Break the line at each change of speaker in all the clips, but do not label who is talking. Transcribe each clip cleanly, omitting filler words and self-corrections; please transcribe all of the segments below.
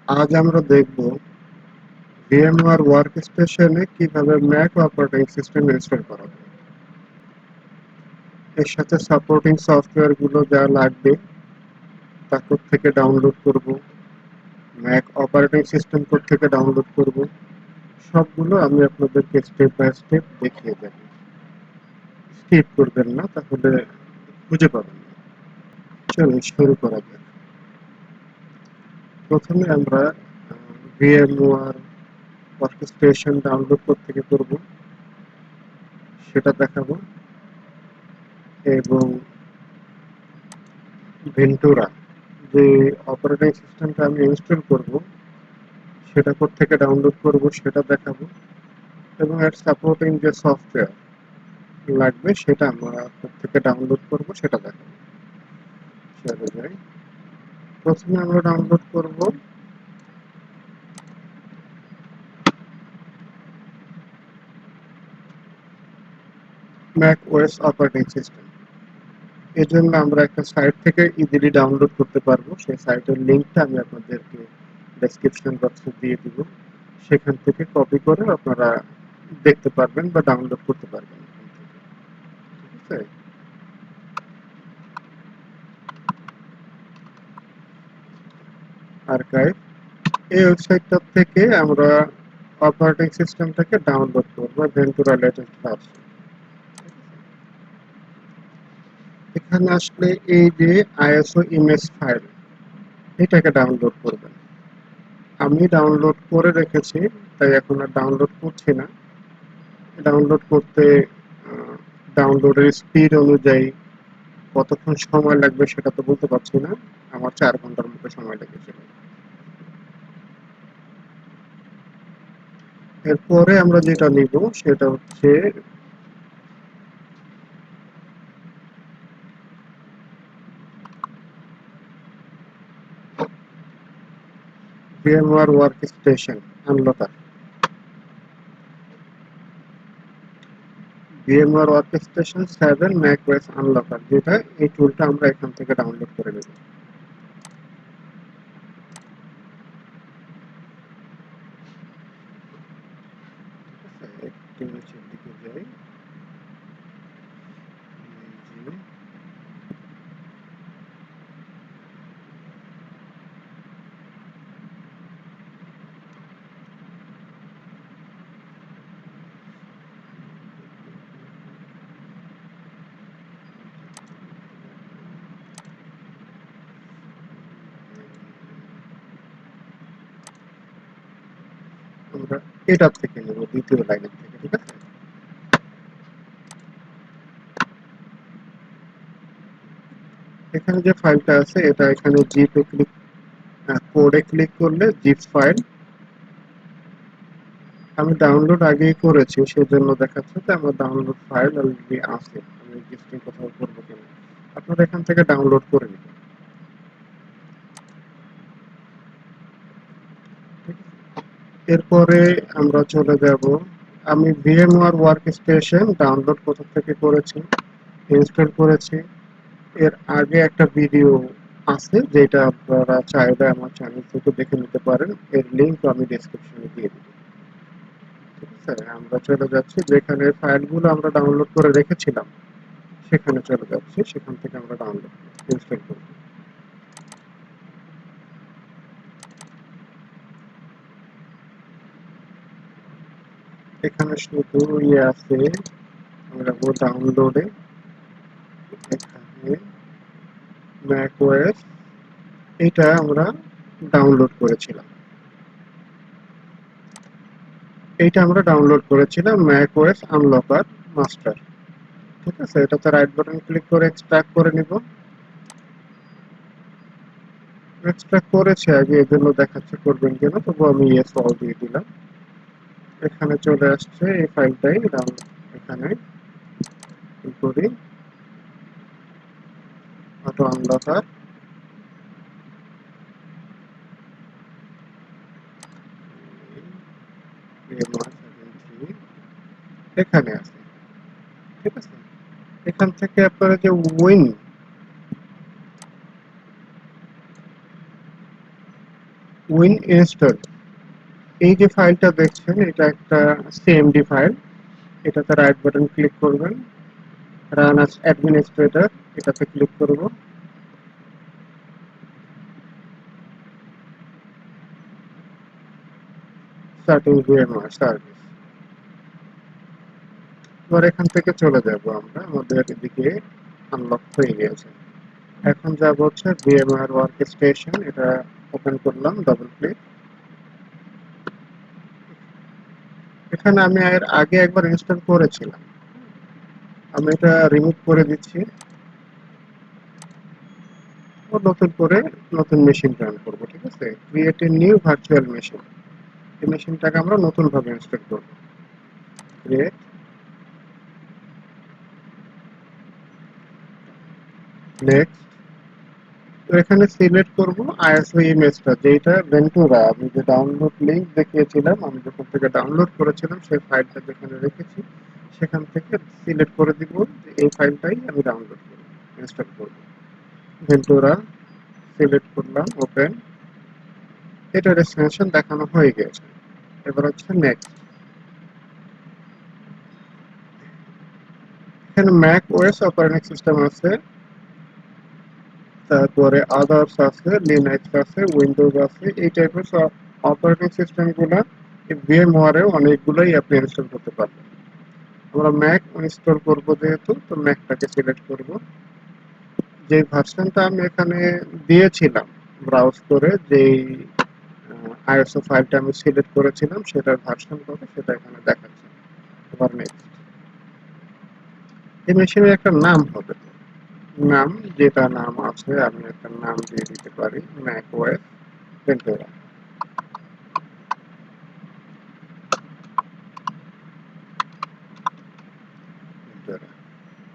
আজ আমরা দেখব VMware ওয়ার্কস্টেশনে কিভাবে ম্যাক অপারেটিং সিস্টেম ইনস্টল করা যায়। এর সাথে সাপোর্টিং সফটওয়্যারগুলো যা লাগবে তা থেকে ডাউনলোড করব, ম্যাক অপারেটিং সিস্টেম থেকে ডাউনলোড করব, সবগুলো আমি আপনাদেরকে স্টেপ বাই স্টেপ দেখিয়ে দেব। স্কিপ করবেন না, তাহলে খুঁজে পাবেন না। চলুন শুরু করা যাক। প্রথমে আমরা VMware ওয়ার্কস্টেশন ডাউনলোড থেকে করব, সেটা দেখাবো, এবং ভেন্টুরা যে অপারেটিং সিস্টেমটা আমি ইনস্টল করব সেটা থেকে ডাউনলোড করব সেটা দেখাবো, এবং এর সাপোর্টিং যে সফটওয়্যার লাগবে সেটা আমরা থেকে ডাউনলোড করব সেটা দেখাবো। চলে যাই। প্রথমে আমরা ডাউনলোড করব ম্যাক ওএস অপারেটিং সিস্টেম। এর জন্য আমরা একটা সাইট থেকে ইজিলি ডাউনলোড করতে পারবো। সেই সাইটের লিঙ্কটা আমি আপনাদেরকে ডেসক্রিপশন বক্সে দিয়ে দিব। সেখান থেকে কপি করে আপনারা দেখতে পারবেন বা ডাউনলোড করতে পারবেন। ঠিক আছে? আর্কাইভ, এই ওয়েবসাইটটা থেকে আমরা অপারেটিং সিস্টেমটাকে ডাউনলোড করবো, ভেন্টুরা লেটেস্ট ভার্সন। এখানে আসলে এই যে আইএসও ইমেজ ফাইল, এটাকে ডাউনলোড করবেন। আমি ডাউনলোড করে রেখেছি, তাই এখন আর ডাউনলোড করছি না। ডাউনলোড করতে ডাউনলোডের স্পিড অনুযায়ী কতক্ষণ সময় লাগবে সেটা তো বলতে পারছি না। আমার 4 ঘন্টার মতো সময় লেগেছিল। এরপরে আমরা যেটা নিব সেটা হচ্ছে VMware workstation unlocker. VMware workstation 7 macOS unlocker, যেটা এই টুলটা আমরা এখান থেকে ডাউনলোড করে নেব। একটু নিচের দিকে যাই। এই যে আমরা এটা থেকে নেব, দ্বিতীয় লাইনের থেকে। ঠিক আছে? এখানে যে ফাইলটা আছে এটা এখানে জিপে ক্লিক, কোডে ক্লিক করলে জিপ ফাইল। আমি ডাউনলোড আগেই করেছি, সেজন্য দেখাচ্ছে যে আমার ডাউনলোড ফাইল অলরেডি আছে। আমি এক্সিস্টিং কোথাও করবো কিনা, আপনারা এখান থেকে ডাউনলোড করে নেবেন। এরপরে আমরা চলে যাব, আমি VMware ওয়ার্কস্টেশন ডাউনলোড কোথা থেকে করেছি, ইনস্টল করেছি, এর আগে একটা ভিডিও আছে যেটা আপনারা চাইলে আমার চ্যানেল থেকে দেখে নিতে পারেন। এর লিংক আমি ডেসক্রিপশনে দিয়ে দিব। ঠিক আছে? আমরা চলে যাচ্ছি যেখানে ফাইলগুলো আমরা ডাউনলোড করে রেখেছিলাম, সেখানে চলে যাচ্ছি, সেখান থেকে আমরা ডাউনলোড ইনস্টল করব। এখানে শুধু ইয়ে আছে, আমরা ডাউনলোডে এখানে ম্যাকওএস, এটা আমরা ডাউনলোড করেছিলাম। এইটা আমরা ডাউনলোড করেছিলাম ম্যাকওএস আনলকার মাস্টার। ঠিক আছে? এটাতে রাইট বাটন ক্লিক করে এক্সট্রাক্ট করে নিব। এক্সট্রাক্ট করেছে আগে, এজন্য দেখাচ্ছে করবেন কিনা, তবু আমি ইয়েস অল দিয়ে দিলাম। এখানে চলে আসছে এই ফাইলটাই এখানে কি করি, অটো আনলকার এখানে আছে। ঠিক আছে? এখান থেকে আপনারা যে উইন ইনস্টল, এই যে ফাইলটা দেখছেন এটা একটা সিএমডি ফাইল। এটাতে রাইট বাটন ক্লিক করবেন, রান অ্যাজ অ্যাডমিনিস্ট্রেটর এটাতে ক্লিক করব। Starting VMware service. এবার এখান থেকে চলে যাব আমরা, আমাদের এদিকে আনলক হয়ে গেছে। এখন যাব হচ্ছে ভিএমওয়ার ওয়ার্ক স্টেশন, এটা ওপেন করলাম ডাবল ক্লিক। এখানে আমি এর আগে একবার ইনস্টল করেছিলাম, আমি এটা রিমুভ করে দিচ্ছি ও নতুন করে নতুন মেশিন রান করব। ঠিক আছে, create a new virtual machine, এই মেশিনটাকে আমরা নতুন ভাবে ইনস্টল করব। Create, next. তো এখানে সিলেক্ট করব আইএসও ইমেজটা, যেটা ভেন্টুরা আমি যে ডাউনলোড লিংক দেখিয়েছিলাম, আমি যখন থেকে ডাউনলোড করেছিলাম সেই ফাইলটা যেখানে রেখেছি সেখান থেকে সিলেক্ট করে দিব যে এই ফাইলটাই আমি ডাউনলোড করব, ইনস্টল করব। ভেন্টুরা সিলেক্ট করলাম, ওপেন। এটার এক্সটেনশন দেখানো হয়ে গেছে। এবার হচ্ছে নেক্সট। এখানে ম্যাক ওএস অপারেটিং সিস্টেম আছে, তারপরে আদার্স আছে, লিনাক্স আছে, উইন্ডোজ আছে, এই টাইপের সব অপারেটিং সিস্টেম গুলা ভিএমওয়ারে অনেকগুলোই আপনি ইনস্টল করতে পারবেন। আমরা ম্যাক ইনস্টল করব যেহেতু, তো ম্যাকটাকে সিলেক্ট করব। যে ভার্সনটা আমি এখানে দিয়েছিলাম ব্রাউজ করে, যেই আইএসও ফাইলটা আমি সিলেক্ট করেছিলাম সেটার ভার্সন কত সেটা এখানে দেখাচ্ছে। এবার নেক্সট। এই মেশিনের একটা নাম হবে, নাম যেটা নাম আছে আমি একটা নাম দিয়ে দিতে পারি, ম্যাক ওএস ভেন্টুরা।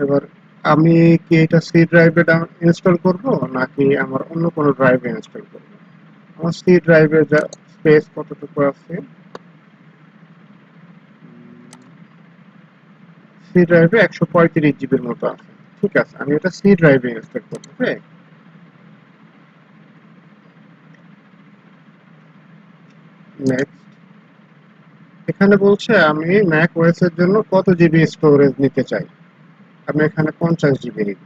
এবার আমি কি এটা সি ড্রাইভে ইনস্টল করব নাকি আমার অন্য কোনো ড্রাইভে ইনস্টল করব? আমার সি ড্রাইভে যা স্পেস কতটুকু আছে, সি ড্রাইভে 135 জিবির মতো আছে। ঠিক আছে, আমি এটা সি ড্রাইভে ইনস্টল করবো। হ্যাঁ, নেক্সট। এখানে বলছে আমি ম্যাক ওএস এর জন্য কত জিবি স্টোরেজ নিতে চাই। আমি এখানে 50 জিবি নিব।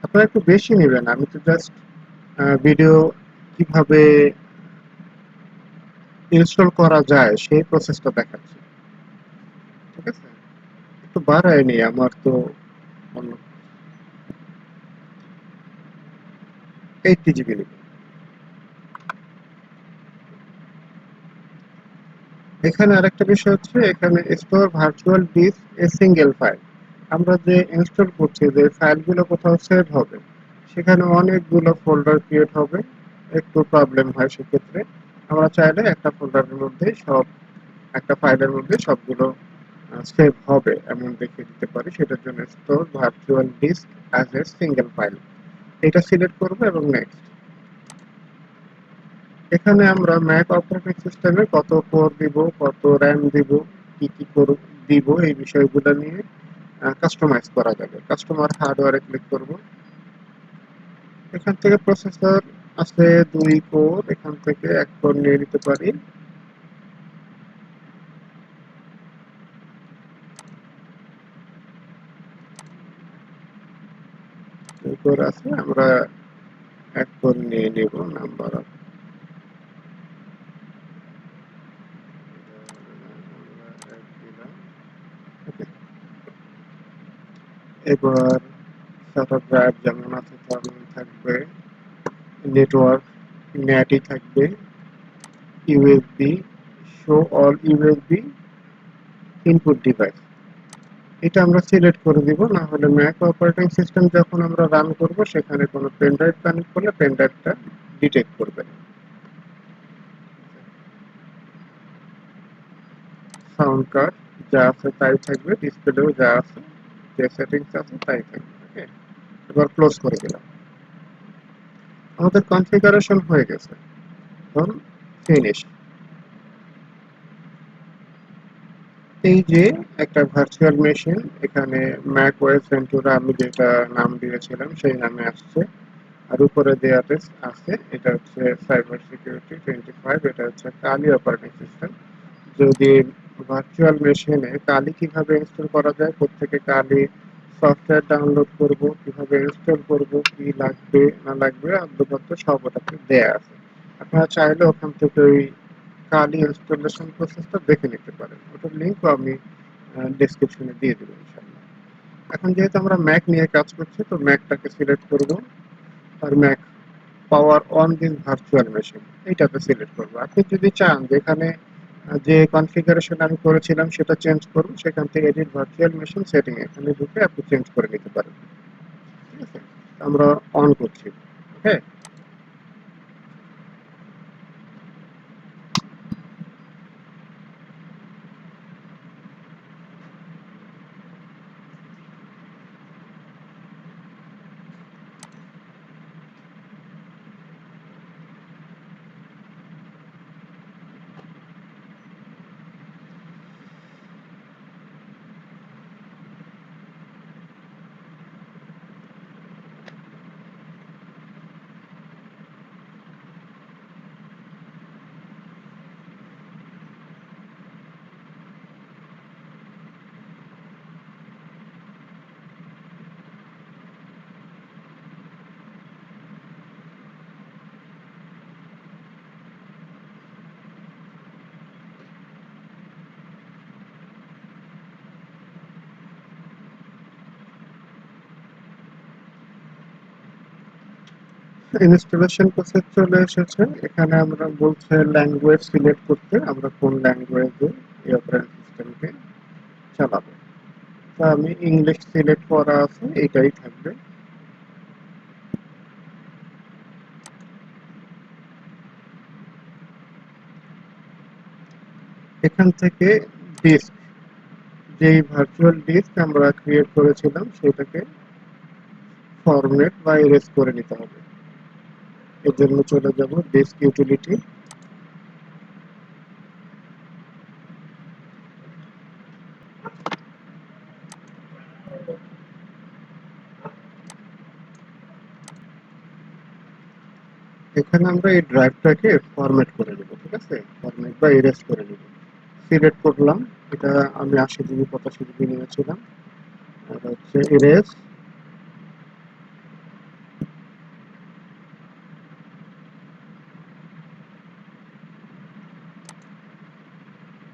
আপনারা একটু বেশি নেবেন, আমি তো জাস্ট ভিডিও কিভাবে ইনস্টল করা যায় সেই প্রসেসটা দেখাচ্ছি। ঠিক আছে, একটু বাড়ায় নি, আমার তো অন্য 80 জিবি নিব। এখানে আরেকটা বিষয় হচ্ছে, এখানে store virtual disk a single file. আমরা যে ইনস্টল করছি যে ফাইলগুলো কোথাও সেভ হবে, সেখানে অনেকগুলো ফোল্ডার ক্রিয়েট হবে, একটু প্রবলেম হয়। সেক্ষেত্রে আমরা চাইলে একটা ফোল্ডারের মধ্যে সব, একটা ফাইলের মধ্যে সবগুলো সেভ হবে এমন দেখে দিতে পারি। সেটার জন্য store virtual disk as a single file, এটা সিলেক্ট করবো এবং নেক্সট। এখানে আমরা ম্যাক অপারেটিং সিস্টেমে কত কোর দিব, কত র্যাম দিব, কি কি কোর দিব, এই বিষয়গুলো নিয়ে কাস্টমাইজ করা যাবে। কাস্টমার হার্ডওয়্যারে ক্লিক করব। এখান থেকে প্রসেসর আছে 2 কোর, এখান থেকে 1 কোর নিয়ে নিতে পারি। 2 কোর আছে, আমরা 1 কোর নিয়ে নেব। নাম্বার অফ দিলাম। ওকে, এবার সার্ভার ড্রাইভ যেমন আছে তেমন থাকবে, নেটওয়ার্ক ন্যাটই থাকবে, USB show all USB input device, এটা আমরা সিলেক্ট করে দিব। না হলে ম্যাক অপারেটিং সিস্টেম যখন আমরা রান করব সেখানে কোনো পেন ড্রাইভ কানেক্ট করলে পেন ড্রাইভটা ডিটেক্ট করবে না। সাউন্ড কার্ড যা আছে তাই থাকবে, ডিসপ্লেও যা আছে, যে সেটিংস আছে তাই থাকবে। ওকে, এবার ক্লোজ করে দিলাম। আমাদের কনফিগারেশন হয়ে গেছে, এখন ফিনিশ। এই যে একটা ভার্চুয়াল মেশিন, এখানে ম্যাক ওএস ভেন্টুরা আমি যেটা নাম দিয়েছিলাম সেই নামে আসছে। আর উপরে দেয়াতে আছে এটা হচ্ছে সাইবার সিকিউরিটি 25, এটা হচ্ছে কালি অপারেটিং সিস্টেম। যদি ভার্চুয়াল মেশিনে কালি কিভাবে ইনস্টল করা যায়, কোত্থেকে কালি সফটওয়্যার ডাউনলোড করব, কিভাবে ইনস্টল করব, কি লাগবে না লাগবে আদ্যপাত্য সব ওটাতে দেয়া আছে। আপনারা চাইলে ওখান থেকে ওই কালি ইনস্টলেশন প্রসেসটা দেখে নিতে পারেন। ওটার লিঙ্কও আমি ডেসক্রিপশনে দিয়ে দেবো ইনশাআল্লাহ। এখন যেহেতু আমরা ম্যাক নিয়ে কাজ করছি, তো ম্যাকটাকে সিলেক্ট করব আর Mac power on this virtual machine এইটাতে সিলেক্ট করব। আপনি যদি চান যে এখানে যে কনফিগারেশন আমি করেছিলাম সেটা চেঞ্জ করুন, সেখান থেকে এডিট ভার্চুয়াল মেশিন সেটিং এখানে ঢুকে আপনি চেঞ্জ করে নিতে পারেন। ঠিক আছে, আমরা অন করছি। ওকে, ইনস্টলেশন প্রসেস চলে এসেছে। এখানে আমরা বলছে ল্যাঙ্গুয়েজ সিলেক্ট করতে, আমরা কোন ল্যাঙ্গুয়েজে এই অপারেটিং সিস্টেমকে চালাবো। তো আমি ইংলিশ সিলেক্ট করা আছে, এটাই থাকবে। এখান থেকে ডিস্ক, যেই ভার্চুয়াল ডিস্ক আমরা ক্রিয়েট করেছিলাম সেটাকে ফরম্যাট বা ইরেজ করে নিতে হবে। এর জন্য চলে যাব ডিস্ক ইউটিলিটি। এখানে আমরা এই ড্রাইভটাকে ফরম্যাট করে নেব। ঠিক আছে, ফরম্যাট বা ইরেজ করে নেব। সিলেক্ট করলাম, এটা আমি 80 জিবি 85 জিবি নিয়েছিলাম। আর হচ্ছে ইরেজ,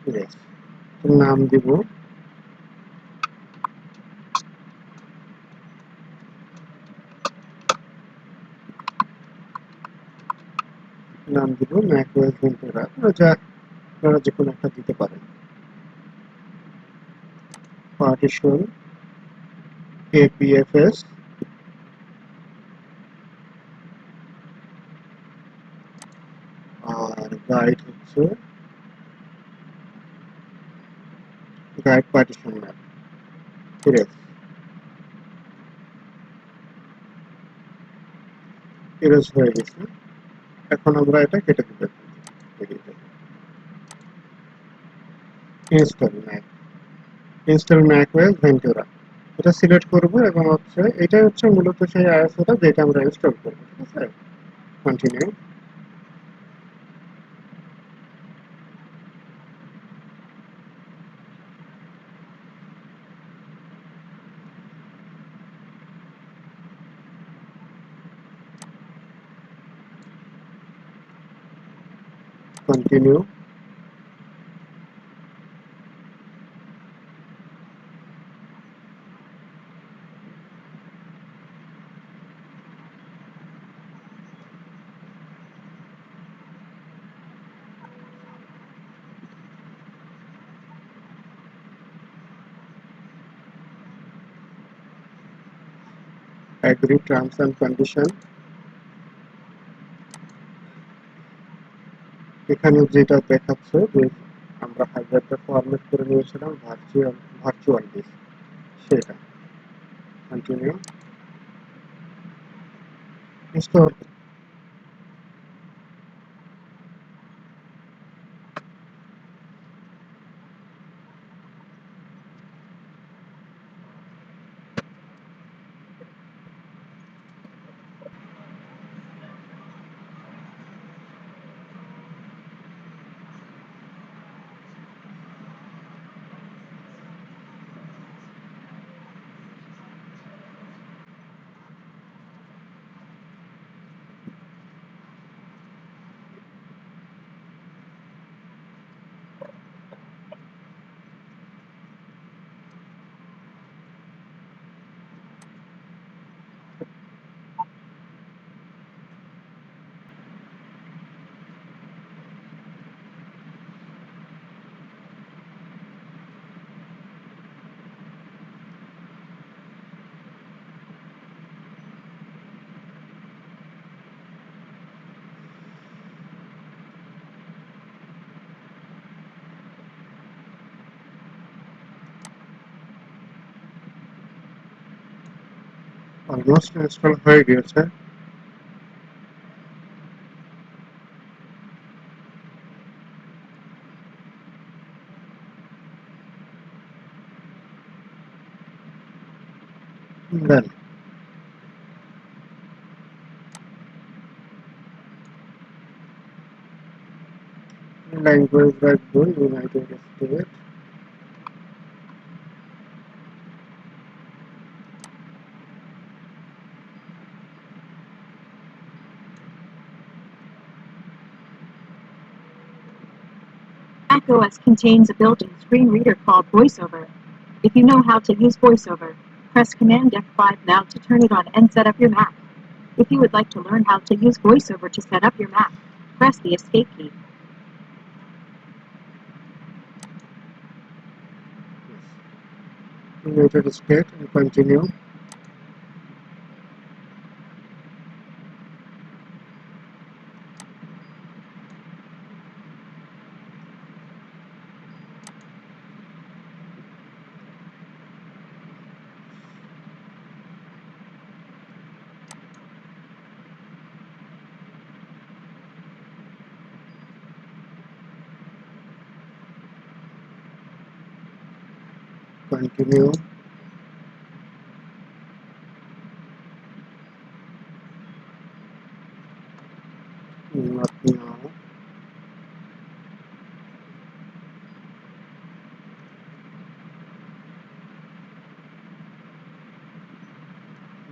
ইরেজ নাম দিব, ম্যাকওএস ভেন্টুরা, যা আপনারা যে কোনো একটা দিতে পারেন। পার্টিশন এপিএফএস, আর গাইড হচ্ছে guide partition map. Erase, erase হয়ে গেছে। এখন আমরা এটা কেটে দিতে ইনস্টল ম্যাক, ইনস্টল ম্যাকওএস ভেন্টুরা এটা সিলেক্ট করব এবং হচ্ছে এটাই হচ্ছে মূলত সেই আইএসওটা যেটা আমরা ইনস্টল করব। ঠিক আছে, continue. Continue. Agree terms and condition. এখানে যেটা দেখাচ্ছে যে আমরা হার্ডওয়্যারটা ফরম্যাট করে নিয়েছিলাম ভার্চুয়াল ডিস্ক, সেটা কন্টিনিউ। ইনস্টল। অলমোস্ট ইনস্টল হয়ে গিয়েছে। দেন ল্যাঙ্গুয়েজ রাখবো United State.
macOS contains a built-in screen reader called VoiceOver. If you know how to use VoiceOver, press Command F5 now to turn it on and set up your Mac. If you would like to learn how to use VoiceOver to set up your Mac, press the Escape key.
United States and continue. Continue. Not now.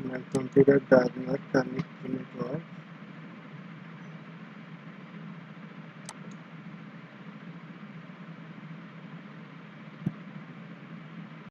My computer does not connect to network.